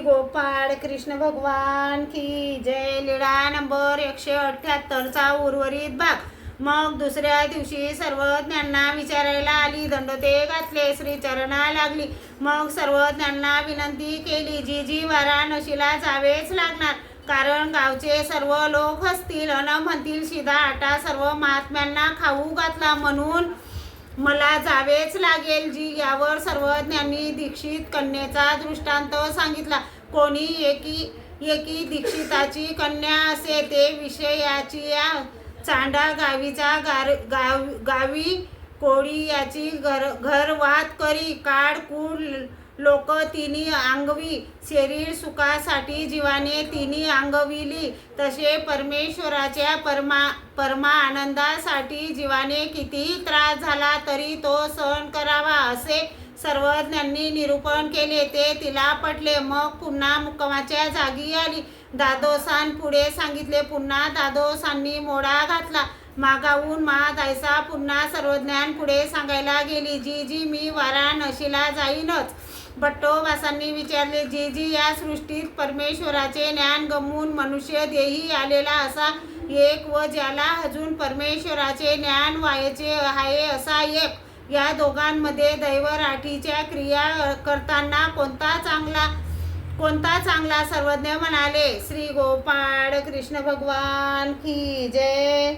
गोपाळ कृष्ण भगवान की जय. लीळा नंबर 178चा उर्वरित भाग. मग दुसऱ्या दिवशी सर्वज्ञांना विचारायला आली. दंडोते घातले, श्री चरणा लागली. मग सर्वज्ञांना विनंती केली, जी वाराणसीला जावेच लागणार, कारण गावचे सर्व लोक हसतील अन म्हणतील, शिदा आटा सर्व महात्म्यांना खाऊ घातला, म्हणून मला जावेच लागेल. जी यावर सर्वज्ञांनी दीक्षित कन्येचा दृष्टांत सांगितला. कोणी एकी दीक्षिताची कन्या असे, ते विषयाची या चांडा गावीचा गावी कोळी याची घरवात करी. काड कूड लोक तिनी अंगवी, शरीर सुखासाठी जीवाने तिनी अंगविली, तसे परमेश्वराच्या परमा आनंदासाठी जीवाने किती त्रास झाला तरी तो सहन करावा, असे सर्वज्ञांनी निरूपण केले. ते तिला पटले. मग पुन्हा मुक्कामाच्या जागी आली. दादोसांन पुढे सांगितले. पुन्हा दादोसांनी मोडा घातला. मागाहून महादायसा पुन्हा सर्वज्ञान पुढे सांगायला गेली. जी मी वाराणसीला जाईनच. भट्टोबासांनी विचारले, जी या सृष्टीत परमेश्वराचे ज्ञान गमवून मनुष्य देही आलेला असा एक, व ज्याला अजून परमेश्वराचे ज्ञान व्हायचे आहे असा एक, या दोघांमध्ये दैवराठीच्या क्रिया करताना कोणता चांगला? सर्वज्ञ म्हणाले, श्री गोपाळ कृष्ण भगवान की जय.